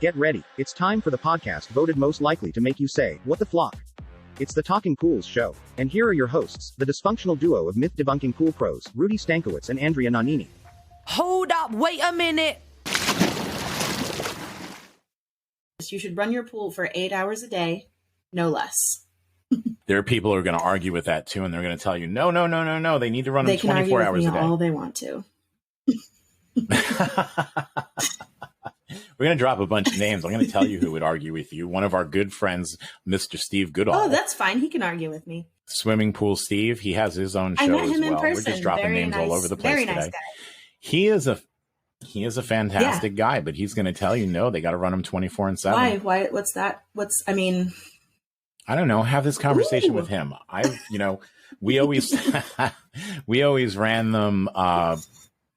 Get ready, it's time for the podcast voted most likely to make you say, "What the flock?" It's the Talking Pools show. And here are your hosts, the dysfunctional duo of myth-debunking pool pros, Rudy Stankiewicz and Andrea Nannini. Hold up, wait a minute. You should run your pool for 8 hours a day, no less. There are people who are going to argue with that too, and they're going to tell you, no. They need to run them 24 hours a day. All they want to. We're going to drop a bunch of names. I'm going to tell you who would argue with you. One of our good friends, Mr. Steve Goodall. Oh, that's fine. He can argue with me. Swimming Pool Steve. He has his own show I met him as well. in person. We're just dropping Very names nice, all over the place very today. nice guy. He is a fantastic guy, but he's going to tell you, no, they got to run him 24/7. Why? What's that? I don't know. Have this conversation with him. We always ran them.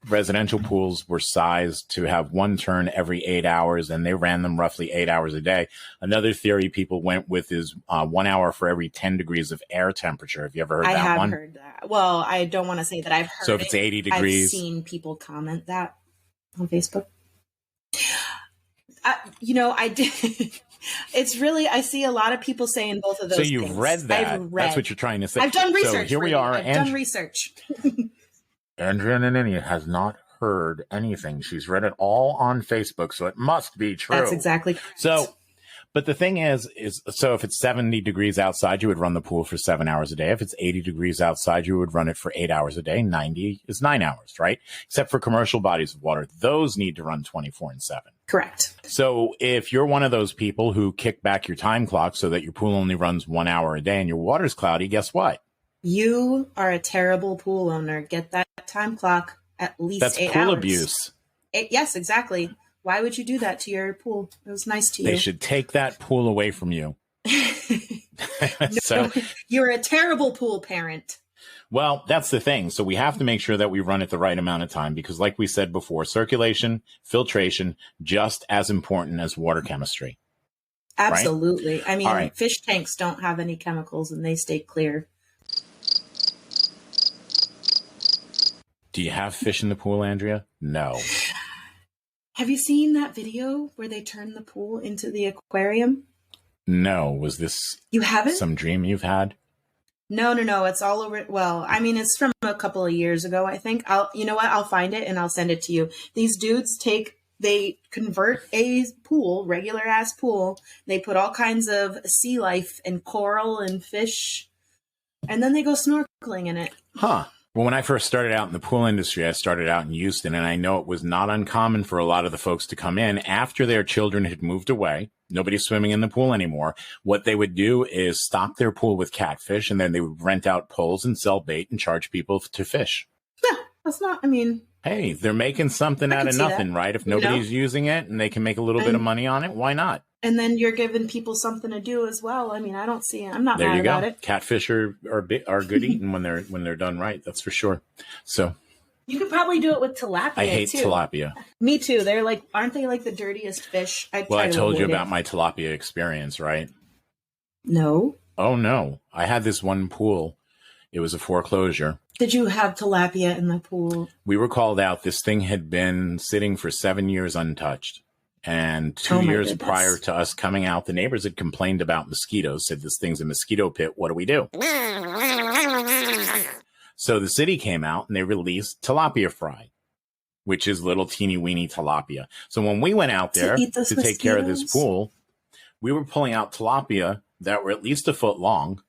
Residential pools were sized to have one turn every 8 hours, and they ran them roughly 8 hours a day. Another theory people went with is 1 hour for every 10 degrees of air temperature. Have you ever heard that one? I have heard that. Well, I don't want to say that I've heard it. So if it's 80 degrees. I've seen people comment that on Facebook. I did. It's really, I see a lot of people saying both of those things. So you've read that. That's what you're trying to say. I've done research. So here we are. I've done research. Andrea Nannini has not heard anything. She's read it all on Facebook, so it must be true. That's exactly correct. So, but the thing is so if it's 70 degrees outside, you would run the pool for 7 hours a day. If it's 80 degrees outside, you would run it for 8 hours a day. 90 is 9 hours, right? Except for commercial bodies of water. Those need to run 24/7. Correct. So if you're one of those people who kick back your time clock so that your pool only runs 1 hour a day and your water's cloudy, guess what? You are a terrible pool owner. Get that time clock at least 8 hours. That's pool abuse. Yes, exactly. Why would you do that to your pool? It was nice to you. They should take that pool away from you. No, you're a terrible pool parent. Well, that's the thing. So we have to make sure that we run it the right amount of time because like we said before, circulation, filtration, just as important as water chemistry. Absolutely. Right? I mean, fish tanks don't have any chemicals and they stay clear. Do you have fish in the pool, Andrea? No. Have you seen that video where they turn the pool into the aquarium? No. Was this you haven't? Some dream you've had? No. It's all over. Well, I mean, it's from a couple of years ago, I think. I'll find it and I'll send it to you. These dudes they convert a pool, regular ass pool. They put all kinds of sea life and coral and fish, and then they go snorkeling in it. Huh. Well, when I first started out in the pool industry, I started out in Houston, and I know it was not uncommon for a lot of the folks to come in after their children had moved away. Nobody's swimming in the pool anymore. What they would do is stock their pool with catfish, and then they would rent out poles and sell bait and charge people to fish. Yeah, that's not, hey, they're making something out of nothing, right? If nobody's using it and they can make a little bit of money on it, why not? And then you're giving people something to do as well. I'm not there mad you go. about it. Catfish are good eating when they're done right. That's for sure. So you could probably do it with tilapia. I hate tilapia. Me too. Aren't they like the dirtiest fish? I told you about my tilapia experience, right? No. Oh no. I had this one pool. It was a foreclosure. Did you have tilapia in the pool? We were called out. This thing had been sitting for 7 years untouched. And 2 years prior to us coming out, the neighbors had complained about mosquitoes, said this thing's a mosquito pit. What do we do? So the city came out and they released tilapia fry, which is little teeny weeny tilapia. So when we went out there to take care of this pool, we were pulling out tilapia that were at least a foot long,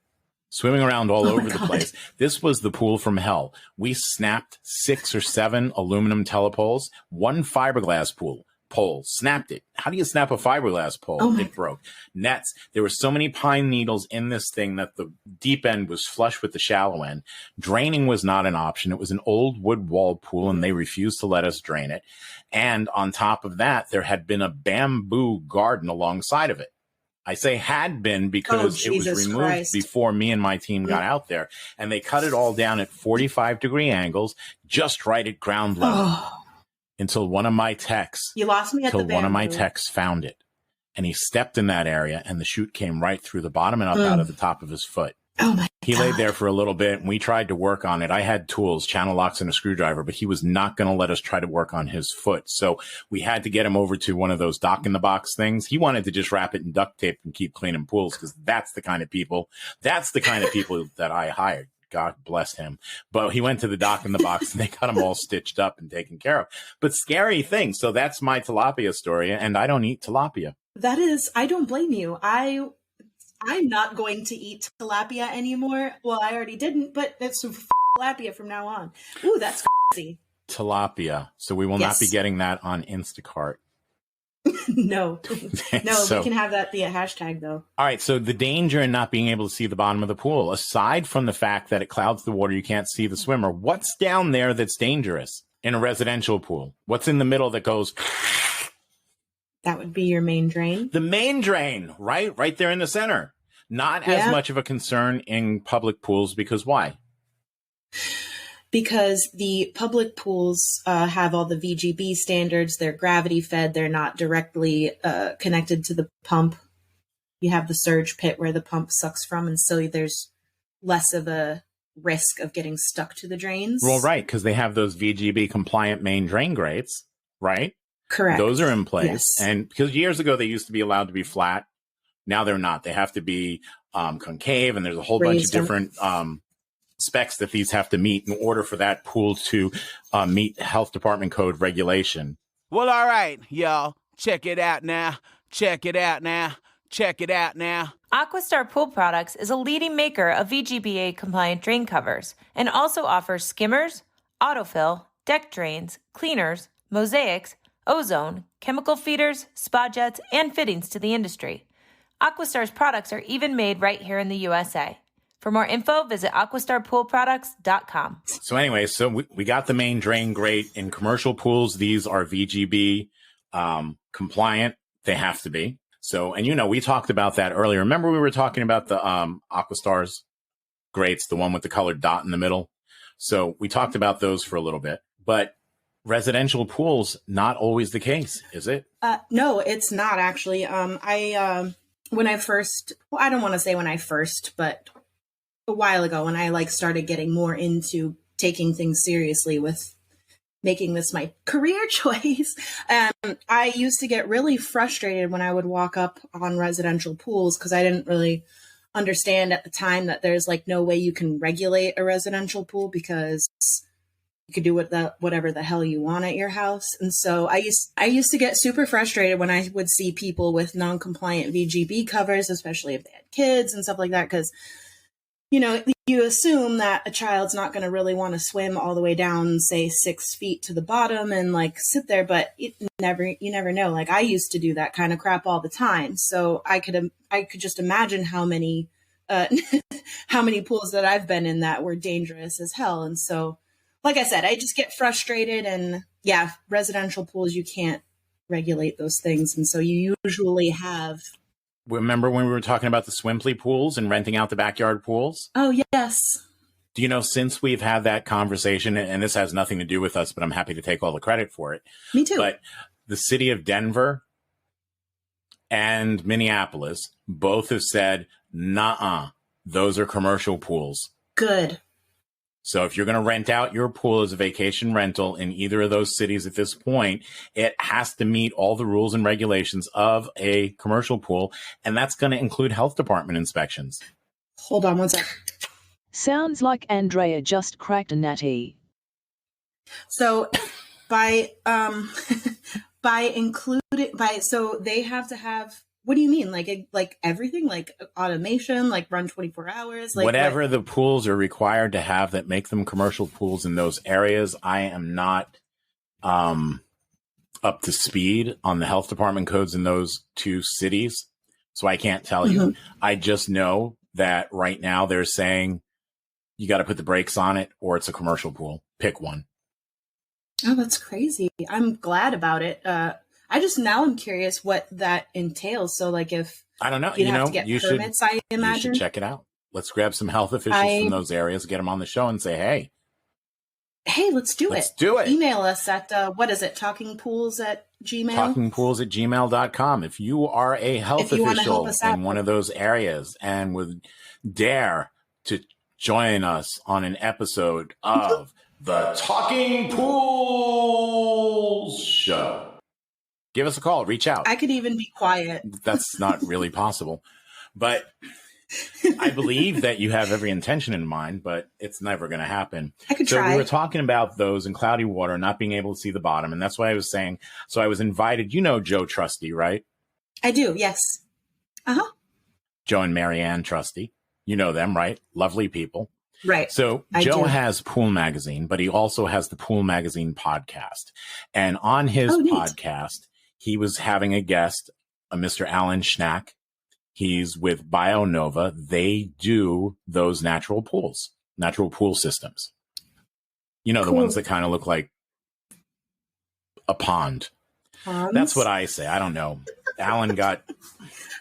swimming around all over the place. This was the pool from hell. We snapped 6 or 7 aluminum telepoles, one fiberglass pole, snapped it. How do you snap a fiberglass pole? It broke. Nets. There were so many pine needles in this thing that the deep end was flush with the shallow end. Draining was not an option. It was an old wood wall pool and they refused to let us drain it. And on top of that, there had been a bamboo garden alongside of it. I say had been because it was removed before me and my team got out there. And they cut it all down at 45-degree angles, just right at ground level. Until one of my techs, found it, and he stepped in that area, and the chute came right through the bottom and up out of the top of his foot. Oh my He God. laid there for a little bit and we tried to work on it. I had tools, channel locks and a screwdriver, but he was not going to let us try to work on his foot. So we had to get him over to one of those dock in the box things. He wanted to just wrap it in duct tape and keep cleaning pools because that's the kind of people that I hired. God bless him. But he went to the dock in the box and they got him all stitched up and taken care of. But scary thing. So that's my tilapia story. And I don't eat tilapia. That is, I don't blame you. I'm not going to eat tilapia anymore. Well, I already didn't, but it's tilapia from now on. Ooh, that's crazy. Tilapia. So we will not be getting that on Instacart. No. No, So, we can have that be a hashtag, though. All right. So the danger in not being able to see the bottom of the pool, aside from the fact that it clouds the water, you can't see the swimmer. What's down there that's dangerous in a residential pool? What's in the middle that goes... That would be your main drain. The main drain, right? Right there in the center. Not as much of a concern in public pools because why? Because the public pools have all the VGB standards. They're gravity fed. They're not directly connected to the pump. You have the surge pit where the pump sucks from. And so there's less of a risk of getting stuck to the drains. Well, right. Because they have those VGB compliant main drain grates, right? Correct. Those are in place. Yes. And because years ago, they used to be allowed to be flat. Now they're not. They have to be concave. And there's a whole bunch of different specs that these have to meet in order for that pool to meet health department code regulation. Well, all right, y'all. Check it out now. Check it out now. Check it out now. Aquastar Pool Products is a leading maker of VGBA-compliant drain covers and also offers skimmers, autofill, deck drains, cleaners, mosaics, ozone, chemical feeders, spa jets, and fittings to the industry. Aquastar's products are even made right here in the USA. For more info, visit aquastarpoolproducts.com. So anyway, so we got the main drain grate. In commercial pools, these are VGB compliant. They have to be. So, and we talked about that earlier. Remember we were talking about the Aquastar's grates, the one with the colored dot in the middle. So we talked about those for a little bit. But residential pools, not always the case, is it? No, it's not actually. When I first, I don't want to say when I first, but a while ago when I started getting more into taking things seriously with making this my career choice, I used to get really frustrated when I would walk up on residential pools because I didn't really understand at the time that there's no way you can regulate a residential pool because you could do whatever the hell you want at your house. And so I used to get super frustrated when I would see people with non-compliant VGB covers, especially if they had kids and stuff like that, because you assume that a child's not going to really want to swim all the way down, say 6 feet to the bottom and sit there, but you never know. I used to do that kind of crap all the time. So I could just imagine how many pools that I've been in that were dangerous as hell. And so, like I said, I just get frustrated, and residential pools, you can't regulate those things. And so you usually have. Remember when we were talking about the Swimply pools and renting out the backyard pools? Oh, yes. Do you know, since we've had that conversation, and this has nothing to do with us, but I'm happy to take all the credit for it. Me too. But the city of Denver and Minneapolis both have said, nuh-uh, those are commercial pools. Good. So if you're going to rent out your pool as a vacation rental in either of those cities at this point, it has to meet all the rules and regulations of a commercial pool. And that's going to include health department inspections. Hold on one sec. Sounds like Andrea just cracked a natty. So so they have to have, what do you mean? Like everything, like automation, run 24 hours, whatever the pools are required to have that make them commercial pools in those areas. I am not up to speed on the health department codes in those two cities, so I can't tell you. I just know that right now they're saying you got to put the brakes on it or it's a commercial pool. Pick one. Oh, that's crazy. I'm glad about it. I'm curious what that entails. So if I don't know, you have to get permits, I imagine. You should check it out. Let's grab some health officials from those areas, get them on the show and say, hey, let's do it. Let's do it. Email us at, what is it? talkingpools@gmail? talkingpools@gmail.com. If you are a health official in one of those areas and would dare to join us on an episode of the Talking Pools Show, give us a call. Reach out. I could even be quiet. That's not really possible. But I believe that you have every intention in mind, but it's never going to happen. I could try. So we were talking about those in cloudy water, not being able to see the bottom. And that's why I was saying, so I was invited, you know Joe Trusty, right? I do, yes. Uh-huh. Joe and Marianne Trusty. You know them, right? Lovely people. Right. So Joe has Pool Magazine, but he also has the Pool Magazine podcast. And on his podcast, he was having a guest, a Mr. Alan Schnack. He's with BioNova. They do those natural pool systems. You know, the ones that kind of look like a pond. Ponds? That's what I say. I don't know. Alan got...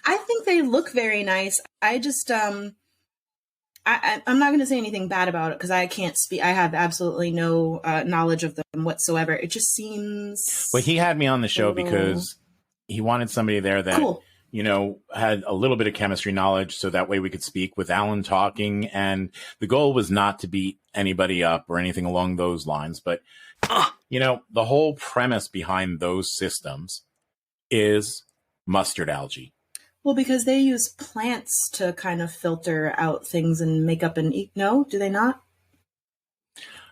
I think they look very nice. I just, I'm not going to say anything bad about it because I can't speak. I have absolutely no knowledge of them whatsoever. It just seems... Well, he had me on the show because he wanted somebody there that... Cool. You know, had a little bit of chemistry knowledge so that way we could speak with Alan talking. And the goal was not to beat anybody up or anything along those lines. But, you know, the whole premise behind those systems is mustard algae. Well, because they use plants to kind of filter out things and make up and eat. No, do they not?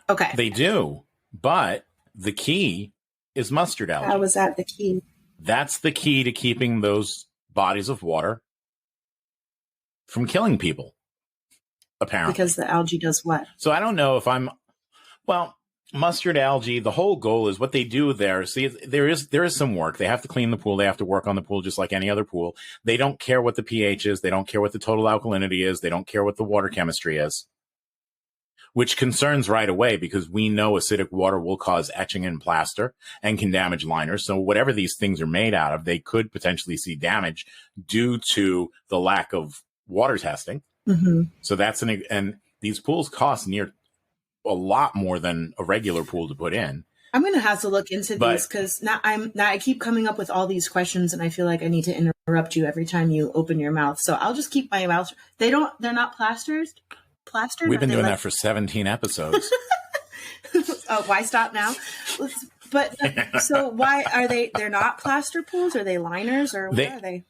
Okay. They do. But the key is mustard algae. How is that the key? That's the key to keeping those bodies of water from killing people, apparently. Because the algae does what? So I don't know if mustard algae, the whole goal is what they do there. See, there is some work. They have to clean the pool. They have to work on the pool just like any other pool. They don't care what the pH is. They don't care what the total alkalinity is. They don't care what the water chemistry is, which concerns right away because we know acidic water will cause etching in plaster and can damage liners. So whatever these things are made out of, they could potentially see damage due to the lack of water testing. Mm-hmm. So and these pools cost near a lot more than a regular pool to put in. I'm going to have to look into these because now I keep coming up with all these questions and I feel like I need to interrupt you every time you open your mouth. So I'll just keep my mouth. They're not plastered. We've been doing that for 17 episodes. Oh, why stop now? But so why are they're not plaster pools? Are they liners or what are they?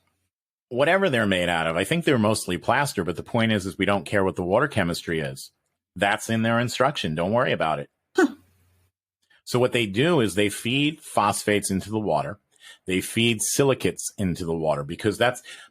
Whatever they're made out of. I think they're mostly plaster, but the point is we don't care what the water chemistry is. That's in their instruction. Don't worry about it. Huh. So what they do is they feed phosphates into the water. They feed silicates into the water because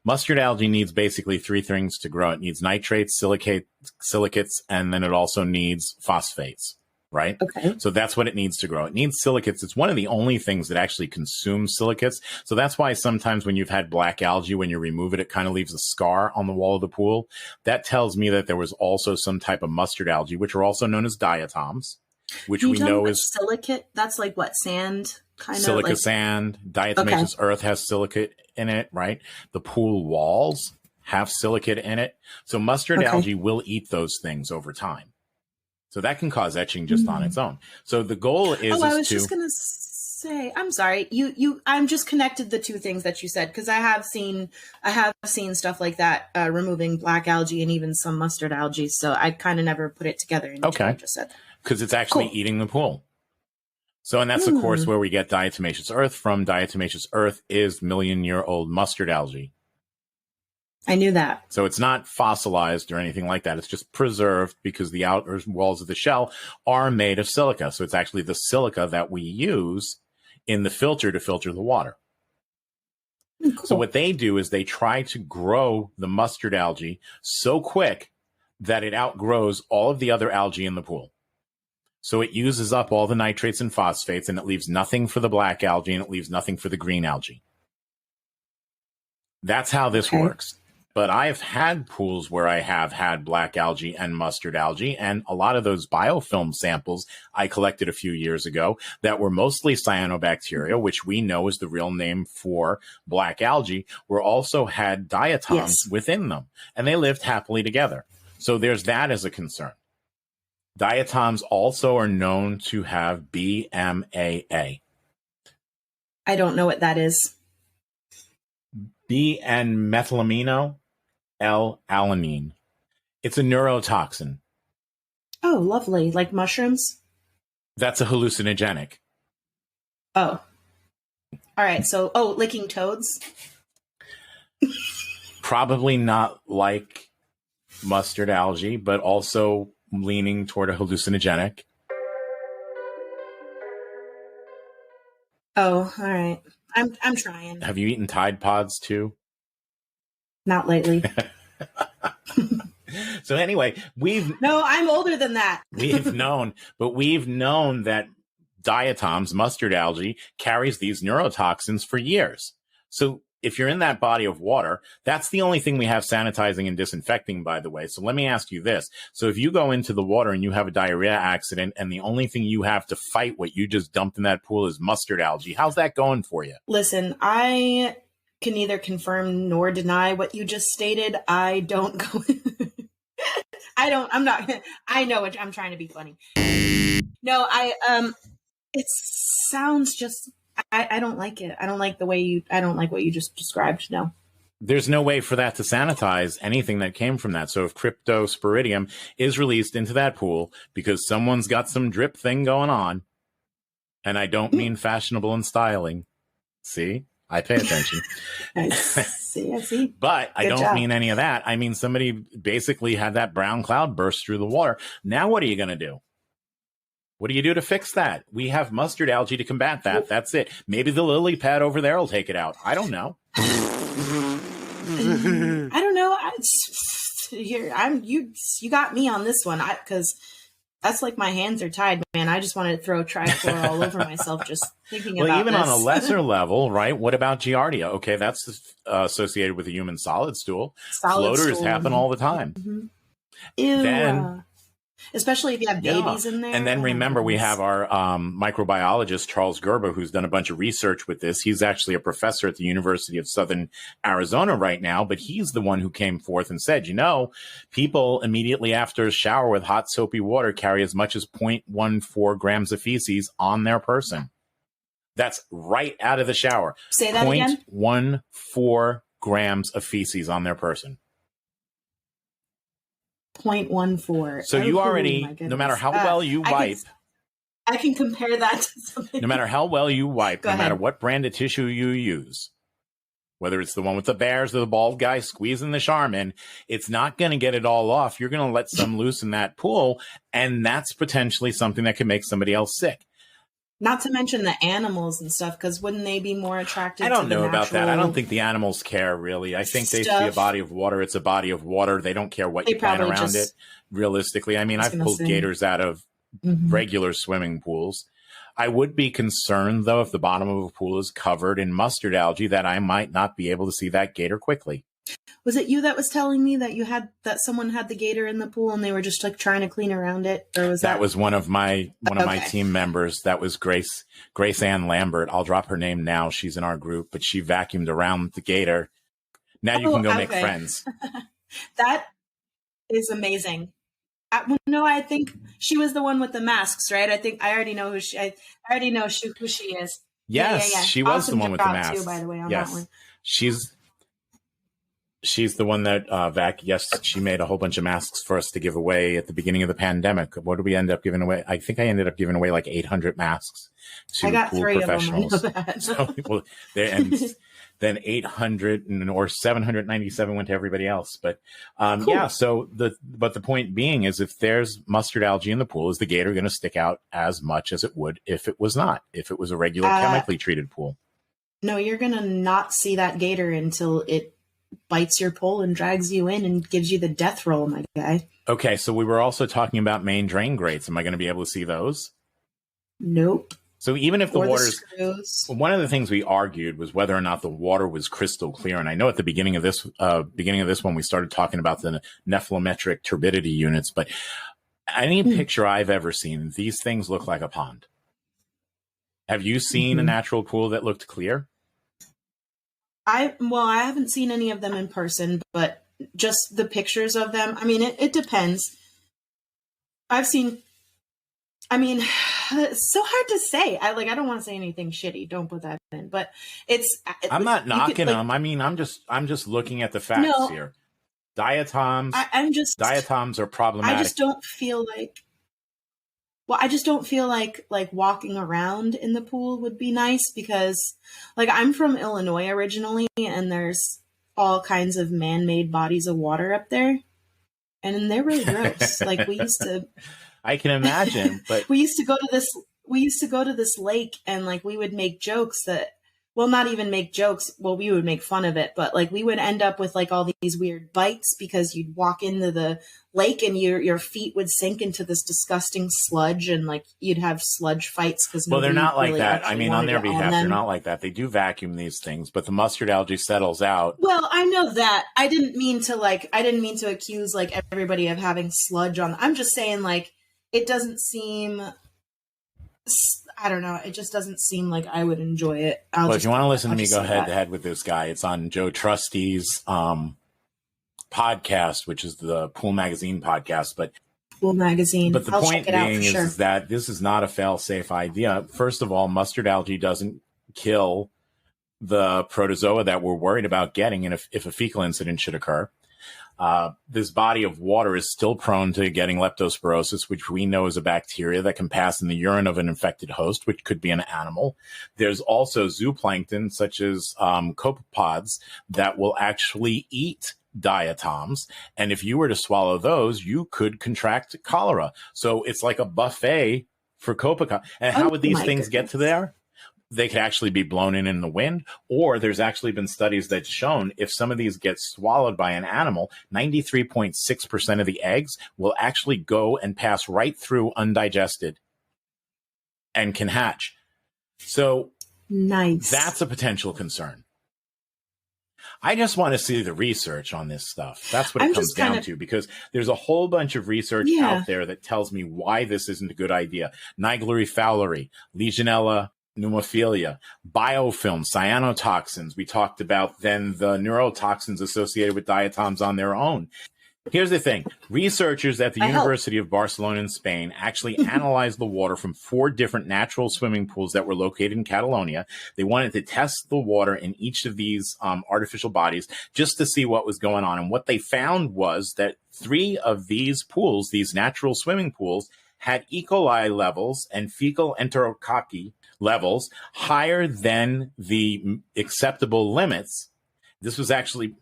mustard algae needs basically three things to grow. It needs nitrates, silicates, and then it also needs phosphates, right? Okay. So that's what it needs to grow. It needs silicates. It's one of the only things that actually consumes silicates. So that's why sometimes when you've had black algae, when you remove it, it kind of leaves a scar on the wall of the pool. That tells me that there was also some type of mustard algae, which are also known as diatoms, which we know is silicate. That's like what, sand? Silica sand, diatomaceous earth has silicate in it, right? The pool walls have silicate in it. So mustard algae will eat those things over time. So that can cause etching just on its own. So the goal is I was just going to say, I'm sorry. I'm just connected the two things that you said because I have seen stuff like that removing black algae and even some mustard algae. So I kind of never put it together. Okay. Just said because it's actually eating the pool. So, and that's, of course, where we get diatomaceous earth from. Diatomaceous earth is million-year-old mustard algae. I knew that. So it's not fossilized or anything like that. It's just preserved because the outer walls of the shell are made of silica. So it's actually the silica that we use in the filter to filter the water. Cool. So what they do is they try to grow the mustard algae so quick that it outgrows all of the other algae in the pool. So it uses up all the nitrates and phosphates, and it leaves nothing for the black algae, and it leaves nothing for the green algae. That's how this works. But I've had pools where I have had black algae and mustard algae, and a lot of those biofilm samples I collected a few years ago that were mostly cyanobacteria, which we know is the real name for black algae, were also had diatoms within them, and they lived happily together. So there's that as a concern. Diatoms also are known to have BMAA. I don't know what that is. B-N-methylamino L-alanine. It's a neurotoxin. Oh, lovely. Like mushrooms? That's a hallucinogenic. Oh. All right. So, licking toads? Probably not like mustard algae, but also leaning toward a hallucinogenic. Oh, all right. I'm trying. Have you eaten Tide Pods too? Not lately. So anyway, No, I'm older than that. we've known that diatoms, mustard algae, carries these neurotoxins for years. So if you're in that body of water, that's the only thing we have sanitizing and disinfecting, by the way. So let me ask you this. So if you go into the water and you have a diarrhea accident and the only thing you have to fight what you just dumped in that pool is mustard algae, how's that going for you? Listen, I can neither confirm nor deny what you just stated. I don't go. I know what I'm trying to be funny. No, it sounds just, I don't like it. I don't like what you just described. No. There's no way for that to sanitize anything that came from that. So if cryptosporidium is released into that pool because someone's got some drip thing going on, and I don't mean fashionable and styling. See? I pay attention. I see. But I don't mean any of that. I mean, somebody basically had that brown cloud burst through the water. Now, what are you going to do? What do you do to fix that? We have mustard algae to combat that. That's it. Maybe the lily pad over there will take it out. I don't know. I don't know. You got me on this one because that's like my hands are tied, man. I just want to throw trichlor all over myself just thinking about this. Well, even on a lesser level, right? What about Giardia? Okay, that's associated with the human solid stool. Floaters happen all the time. Mm-hmm. Ew. Then, especially if you have babies in there. And then remember, we have our microbiologist, Charles Gerber, who's done a bunch of research with this. He's actually a professor at the University of Southern Arizona right now, but he's the one who came forth and said, people immediately after a shower with hot soapy water carry as much as 0.14 grams of feces on their person. That's right out of the shower. Say that again? 0.14 grams of feces on their person. 0.14. So you already, no matter how well you wipe, I can compare that to something. No matter how well you wipe, Go no ahead. matter what brand of tissue you use, whether it's the one with the bears or the bald guy squeezing the Charmin, it's not going to get it all off. You're going to let some loose in that pool, and that's potentially something that can make somebody else sick. Not to mention the animals and stuff, because wouldn't they be more attracted to the I don't know about that. I don't natural think the animals care, really. I think they see stuff? a body of water. It's a body of water. They don't care what They you plant probably around just- it, realistically. I mean, I was I've gonna pulled say. gators out of regular swimming pools. I would be concerned, though, if the bottom of a pool is covered in mustard algae, that I might not be able to see that gator quickly. Was it you that was telling me that someone had the gator in the pool and they were just like trying to clean around it, or was That was one of my team members. That was Grace Ann Lambert. I'll drop her name now. She's in our group, but she vacuumed around the gator. Now you can go make friends. That is amazing. I think she was the one with the masks, right? I already know who she is. Yes, Yeah. she was Awesome the one with the job, masks. too, by the way, on Yes, that one. she's the one that she made a whole bunch of masks for us to give away at the beginning of the pandemic. What did we end up giving away? I think I ended up giving away like 800 masks to I got pool 3 professionals. of them. I know that. So, well, then 800 or 797 went to everybody else. But Cool. yeah, so the point being is, if there's mustard algae in the pool, is the gator going to stick out as much as it would if it was not, if it was a regular chemically treated pool? No, you're gonna not see that gator until it bites your pole and drags you in and gives you the death roll, my guy. Okay, so we were also talking about main drain grates. Am I going to be able to see those? Nope. So even if the Or the water's screws. one of the things we argued was whether or not the water was crystal clear. And I know at the beginning of this one, we started talking about the nephelometric turbidity units, but any picture I've ever seen, these things look like a pond. Have you seen a natural pool that looked clear? I haven't seen any of them in person, but just the pictures of them. I mean, it depends. It's so hard to say. I don't want to say anything shitty. Don't put that in. But I'm not knocking them. I mean, I'm just looking at the facts here. Diatoms. Diatoms are problematic. I just don't feel like. Well, I just don't feel like walking around in the pool would be nice because, like, I'm from Illinois originally, and there's all kinds of man-made bodies of water up there, and they're really gross. Like, we used to. I can imagine, but we used to go to this lake, and like we would make jokes that, well, not even make jokes. Well, we would make fun of it, but like we would end up with like all these weird bites because you'd walk into the lake and your feet would sink into this disgusting sludge, and like you'd have sludge fights because they're not like that. I mean, on their behalf, they're not like that. They do vacuum these things, but the mustard algae settles out. Well, I know that. I didn't mean to accuse like everybody of having sludge on. I'm just saying like it doesn't seem. I don't know. It just doesn't seem like I would enjoy it. If you want to listen to me go head to head with this guy, it's on Joe Trustee's podcast, which is the Pool Magazine podcast. But Pool Magazine. But the point being is that this is not a fail-safe idea. First of all, mustard algae doesn't kill the protozoa that we're worried about getting, and if a fecal incident should occur. This body of water is still prone to getting leptospirosis, which we know is a bacteria that can pass in the urine of an infected host, which could be an animal. There's also zooplankton, such as copepods, that will actually eat diatoms. And if you were to swallow those, you could contract cholera. So it's like a buffet for copepods. And how would these things get to there? They could actually be blown in the wind, or there's actually been studies that's shown if some of these get swallowed by an animal, 93.6% of the eggs will actually go and pass right through undigested and can hatch. So nice. That's a potential concern. I just want to see the research on this stuff. That's what it comes down to, because there's a whole bunch of research out there that tells me why this isn't a good idea. Naegleria fowleri, Legionella pneumophilia, biofilm, cyanotoxins. We talked about then the neurotoxins associated with diatoms on their own. Here's the thing. Researchers at the University of Barcelona in Spain actually analyzed the water from 4 different natural swimming pools that were located in Catalonia. They wanted to test the water in each of these artificial bodies just to see what was going on. And what they found was that 3 of these pools, these natural swimming pools, had E. coli levels and fecal enterococci levels higher than the acceptable limits. This was actually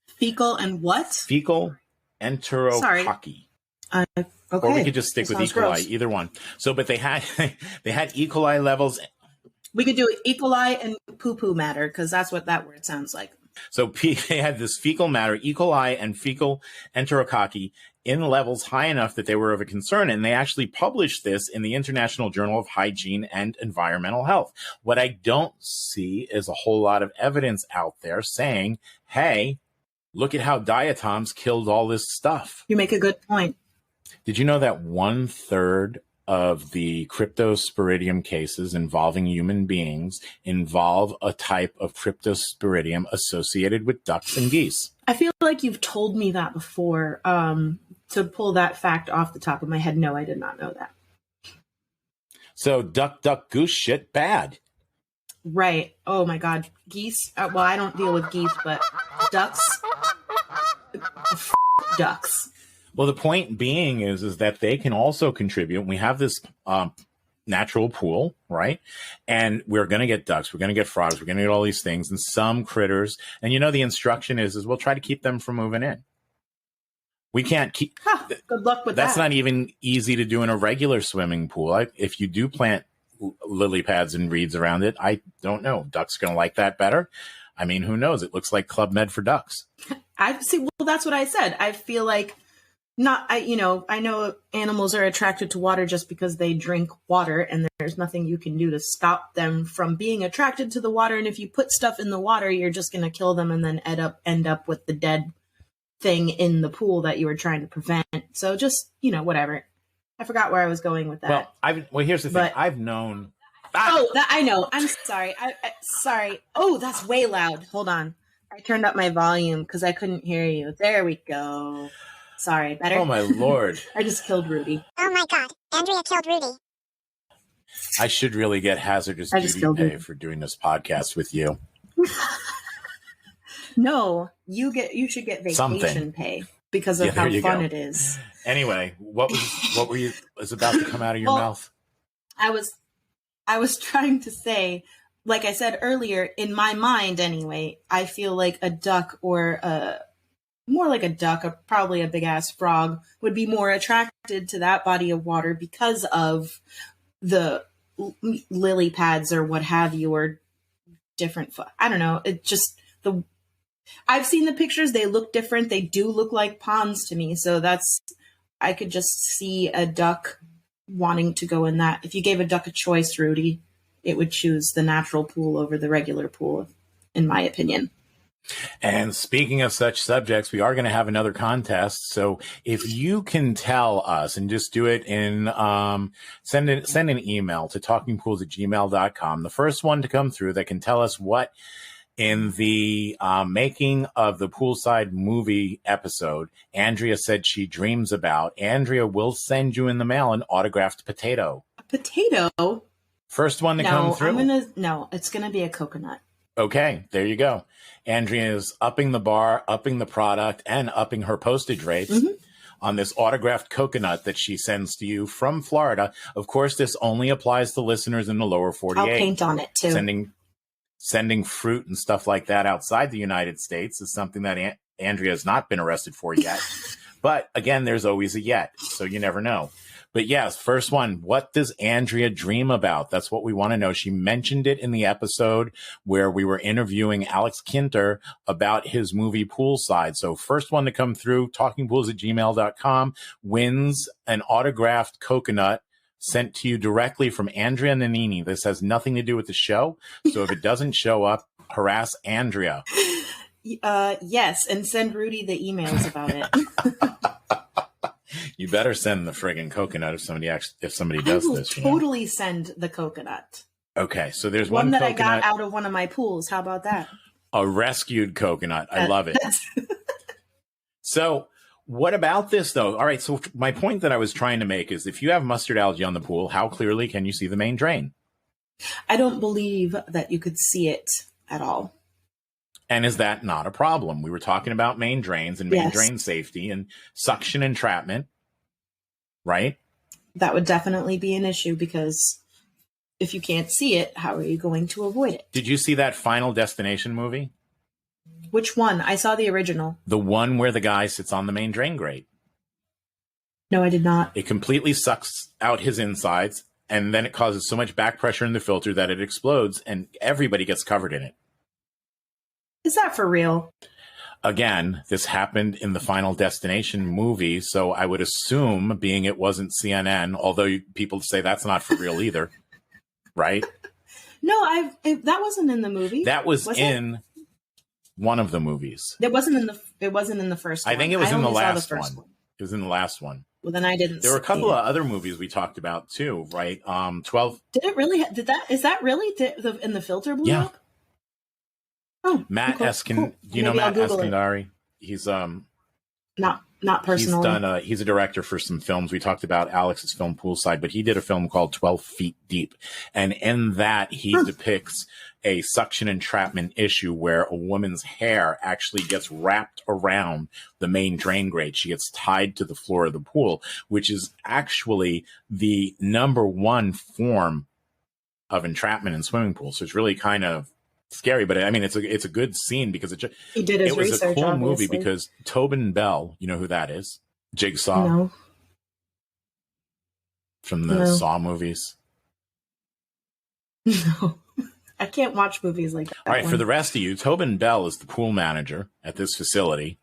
fecal and what? Fecal enterococci. Okay. Or we could just stick with E. coli, gross. Either one. So, but they had E. coli levels. We could do E. coli and poo-poo matter, because that's what that word sounds like. So they had this fecal matter, E. coli and fecal enterococci, in levels high enough that they were of a concern. And they actually published this in the International Journal of Hygiene and Environmental Health. What I don't see is a whole lot of evidence out there saying, hey, look at how diatoms killed all this stuff. You make a good point. Did you know that 1/3 of the cryptosporidium cases involving human beings involve a type of cryptosporidium associated with ducks and geese? I feel like you've told me that before. To pull that fact off the top of my head, no, I did not know that. So duck, goose shit, bad. Right. Oh my God. Geese. Well, I don't deal with geese, but ducks. Ducks. Well, the point being is that they can also contribute. We have this natural pool, right? And we're going to get ducks. We're going to get frogs. We're going to get all these things and some critters. And the instruction is we'll try to keep them from moving in. We can't keep. Good luck with that. That's not even easy to do in a regular swimming pool. If you do plant lily pads and reeds around it, I don't know. Ducks are going to like that better. I mean, who knows? It looks like Club Med for ducks. I see. Well, that's what I said. I feel like I know animals are attracted to water just because they drink water, and there's nothing you can do to stop them from being attracted to the water. And if you put stuff in the water, you're just going to kill them and then end up with the dead thing in the pool that you were trying to prevent. So just, whatever. I forgot where I was going with that. Well, here's the thing. I've known. I know. I'm sorry. Sorry. Oh, that's way loud. Hold on. I turned up my volume because I couldn't hear you. There we go. Sorry. Better? Oh, my Lord. I just killed Rudy. Oh, my God. Andrea killed Rudy. I should really get hazardous duty pay for doing this podcast with you. No, you should get vacation pay because of how fun it is. Anyway, what was about to come out of your mouth? I was trying to say, like I said earlier, in my mind anyway, I feel like a duck or more like a duck, probably a big ass frog, would be more attracted to that body of water because of the lily pads or what have you, or different. I don't know. It just I've seen the pictures. They look different. They do look like ponds to me. So I could just see a duck wanting to go in that. If you gave a duck a choice, Rudy, it would choose the natural pool over the regular pool, in my opinion. And speaking of such subjects, we are going to have another contest. So if you can tell us, and just do it in, send an email to talkingpools@gmail.com. The first one to come through that can tell us what in the making of the poolside movie episode Andrea said she dreams about, Andrea will send you in the mail an autographed potato. A potato? First one to come through. No, it's going to be a coconut. Okay, there you go. Andrea is upping the bar, upping the product, and upping her postage rates on this autographed coconut that she sends to you from Florida. Of course, this only applies to listeners in the lower 48. I'll paint on it, too. Sending fruit and stuff like that outside the United States is something that Andrea has not been arrested for yet. But, again, there's always a yet, so you never know. But yes, first one, what does Andrea dream about? That's what we want to know. She mentioned it in the episode where we were interviewing Alex Kinter about his movie Poolside. So first one to come through, talkingpools@gmail.com, wins an autographed coconut sent to you directly from Andrea Nanini. This has nothing to do with the show. So if it doesn't show up, harass Andrea. Yes, and send Rudy the emails about it. You better send the friggin' coconut if somebody does this. I will totally send the coconut. Okay, so there's one that coconut, I got out of one of my pools. How about that? A rescued coconut. I love it. So what about this, though? All right, so my point that I was trying to make is if you have mustard algae on the pool, how clearly can you see the main drain? I don't believe that you could see it at all. And is that not a problem? We were talking about main drains and main drain safety and suction entrapment, right? That would definitely be an issue because if you can't see it, how are you going to avoid it? Did you see that Final Destination movie? Which one? I saw the original. The one where the guy sits on the main drain grate. No, I did not. It completely sucks out his insides, and then it causes so much back pressure in the filter that it explodes, and everybody gets covered in it. Is that for real? Again, this happened in the Final Destination movie, so I would assume, being it wasn't CNN, although people say that's not for real either, right? No, that wasn't in the movie. That was in one of the movies. It wasn't in the first one. I think it was in the last one. It was in the last one. Well, then I didn't. There were a couple of other movies we talked about too, right? 12. Did it really? Is that really in the filter blew up? Oh, Matt cool. Do you know Matt Eskandari? He's not personally. He's a director for some films. We talked about Alex's film Poolside, but he did a film called 12 Feet Deep. And in that, he depicts a suction entrapment issue where a woman's hair actually gets wrapped around the main drain grate. She gets tied to the floor of the pool, which is actually the number one form of entrapment in swimming pools. So it's really kind of scary, but I mean, it's a good scene because it was a cool movie because Tobin Bell, you know who that is? Jigsaw. No. From the Saw movies. No. I can't watch movies like that. All right, for the rest of you, Tobin Bell is the pool manager at this facility.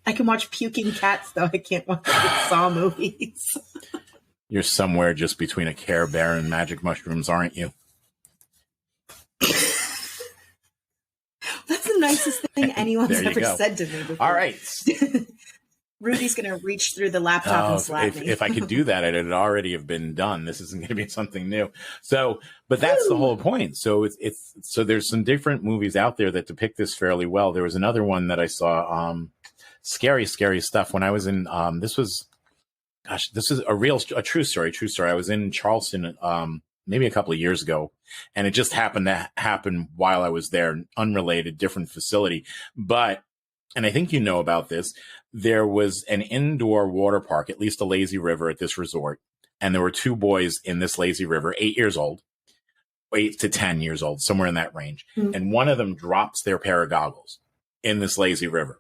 I can watch puking cats, though. I can't watch Saw movies. You're somewhere just between a Care Bear and magic mushrooms, aren't you? That's the nicest thing anyone's ever said to me before. All right. Rudy's going to reach through the laptop and slap me. If I could do that, it'd already have been done. This isn't going to be something new. So, but that's the whole point. So so there's some different movies out there that depict this fairly well. There was another one that I saw, scary stuff when I was in, this is a true story. I was in Charleston, maybe a couple of years ago. And it just happened to happen while I was there, unrelated, different facility. But, and I think you know about this, there was an indoor water park, at least a lazy river at this resort. And there were two boys in this lazy river, 8 years old, 8 to 10 years old, somewhere in that range. Mm-hmm. And one of them drops their pair of goggles in this lazy river.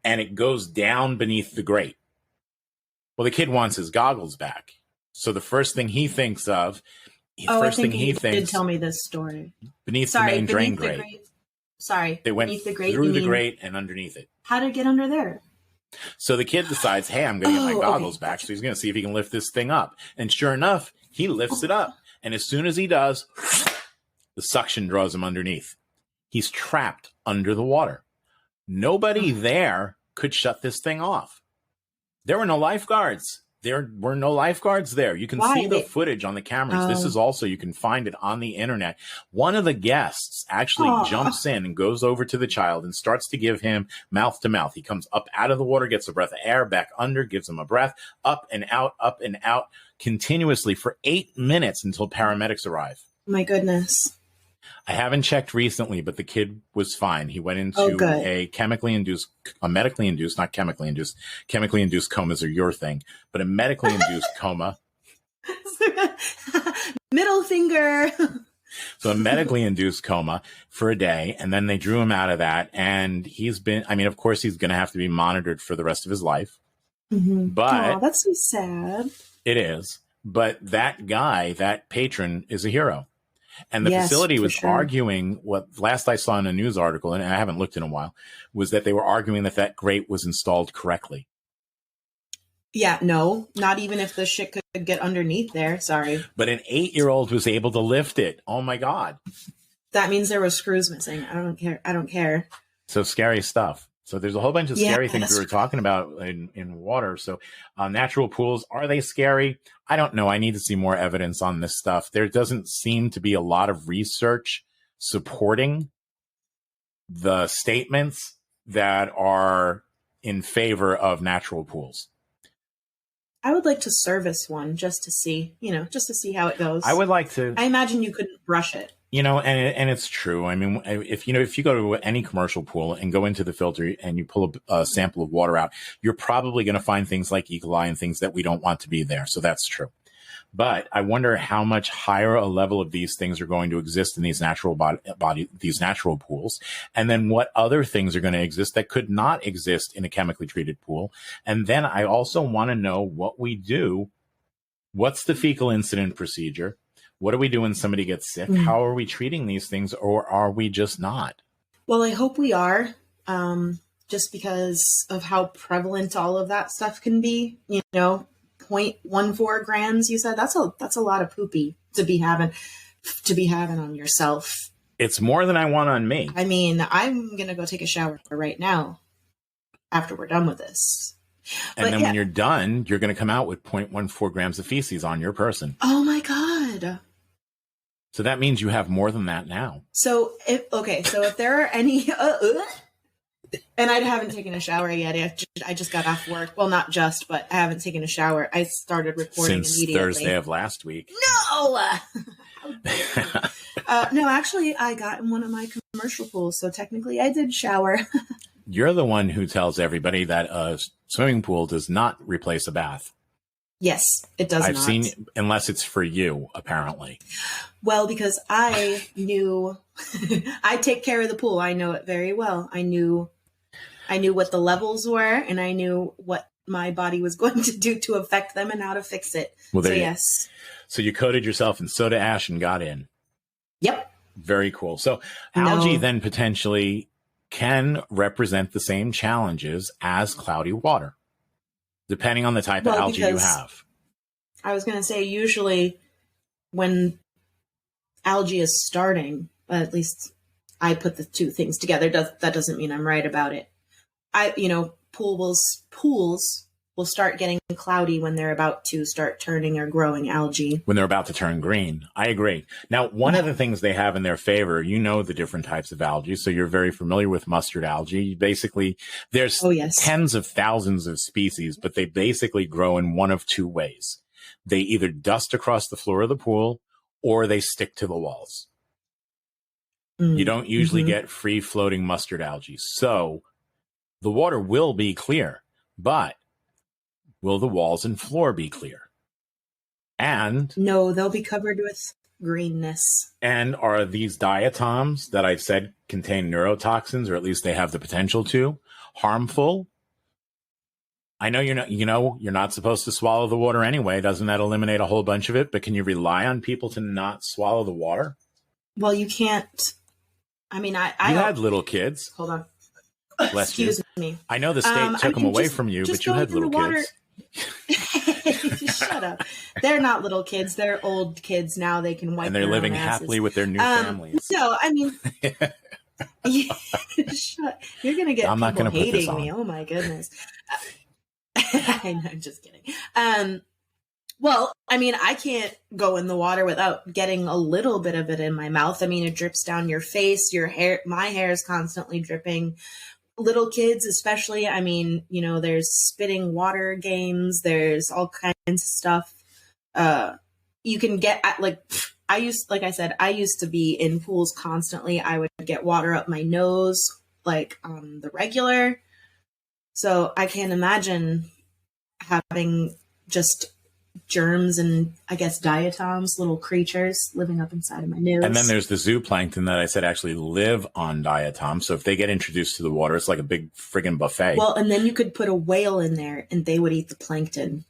And it goes down beneath the grate. Well, the kid wants his goggles back. So the first thing he thinks of, I think he did tell me this story. Beneath the main drain grate. They went through the grate and underneath it. How did it get under there? So the kid decides, hey, I'm going to get my goggles back. So he's going to see if he can lift this thing up. And sure enough, he lifts it up. And as soon as he does, the suction draws him underneath. He's trapped under the water. Nobody there could shut this thing off. There were no lifeguards. There were no lifeguards there. You can see the footage on the cameras. This is also, you can find it on the internet. One of the guests actually jumps in and goes over to the child and starts to give him mouth to mouth. He comes up out of the water, gets a breath of air, back under, gives him a breath, up and out, continuously for 8 minutes until paramedics arrive. My goodness. I haven't checked recently, but the kid was fine. He went into a medically induced, chemically induced comas are your thing, but a medically induced coma. Middle finger. So a medically induced coma for a day. And then they drew him out of that. And of course he's going to have to be monitored for the rest of his life. Mm-hmm. But that's so sad. It is. But that guy, that patron is a hero. And the facility was arguing what last I saw in a news article, and I haven't looked in a while, was that they were arguing that grate was installed correctly. Yeah, no, not even if the shit could get underneath there. Sorry. But an 8-year-old was able to lift it. Oh my God. That means there were screws missing. I don't care. So scary stuff. So there's a whole bunch of scary things we were talking about in water. So natural pools, are they scary? I don't know. I need to see more evidence on this stuff. There doesn't seem to be a lot of research supporting the statements that are in favor of natural pools. I would like to service one just to see how it goes. I would like to. I imagine you couldn't brush it. And it's true. I mean, if you go to any commercial pool and go into the filter and you pull a sample of water out, you're probably going to find things like E. coli and things that we don't want to be there. So that's true. But I wonder how much higher a level of these things are going to exist in these natural these natural pools. And then what other things are going to exist that could not exist in a chemically treated pool. And then I also want to know what we do. What's the fecal incident procedure? What do we do when somebody gets sick? How are we treating these things, or are we just not? Well, I hope we are, just because of how prevalent all of that stuff can be. 0.14 grams. You said that's a lot of poopy to be having on yourself. It's more than I want on me. I mean, I'm gonna go take a shower right now after we're done with this. And then when you're done, you're going to come out with 0.14 grams of feces on your person. Oh my God. So that means you have more than that now. So if there are any, and I haven't taken a shower yet. I just got off work. Well, not just, but I haven't taken a shower. I started recording since immediately. Thursday of last week. No, no, actually I got in one of my commercial pools. So technically I did shower. You're the one who tells everybody that a swimming pool does not replace a bath. Yes, it does not. I've seen, unless it's for you, apparently. Well, because I knew, I take care of the pool. I know it very well. I knew what the levels were, and I knew what my body was going to do to affect them and how to fix it. Well, yes. So you coated yourself in soda ash and got in. Yep. Very cool. So algae then potentially can represent the same challenges as cloudy water, depending on the type of algae you have. I was going to say, usually when algae is starting, at least I put the two things together. That doesn't mean I'm right about it. Pools will start getting cloudy when they're about to start turning or growing algae. When they're about to turn green. I agree. Now, one of the things they have in their favor, the different types of algae, so you're very familiar with mustard algae. Basically, there's tens of thousands of species, but they basically grow in one of two ways. They either dust across the floor of the pool, or they stick to the walls. You don't usually get free floating mustard algae. So the water will be clear, but will the walls and floor be clear? And no, they'll be covered with greenness. And are these diatoms that I said contain neurotoxins, or at least they have the potential to, harmful? I know you're not supposed to swallow the water anyway. Doesn't that eliminate a whole bunch of it? But can you rely on people to not swallow the water? Well, you can't. I mean, I had little kids. Hold on. Bless Excuse you. me. I know the state took them away from you, but you had little kids. Shut up. They're not little kids. They're old kids now. They can wipe. And they're living happily with their new families. No, I mean, you're gonna get I'm not people gonna put this hating on. me. Oh my goodness. I'm just kidding. Well, I mean, I can't go in the water without getting a little bit of it in my mouth. I mean, it drips down your face, your hair. My hair is constantly dripping. Little kids, especially. I mean, there's spitting water games. There's all kinds of stuff. You can get I used to be in pools constantly. I would get water up my nose, like on the regular. So I can't imagine having just germs and, I guess, diatoms, little creatures living up inside of my nose. And then there's the zooplankton that I said actually live on diatoms. So if they get introduced to the water, it's like a big friggin' buffet. Well, and then you could put a whale in there and they would eat the plankton.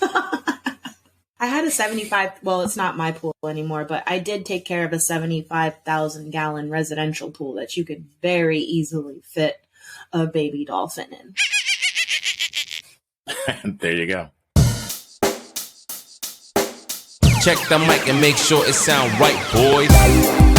I had a 75, well, it's not my pool anymore, but I did take care of a 75,000 gallon residential pool that you could very easily fit a baby dolphin in. There you go. Check the mic and make sure it sound right, boys.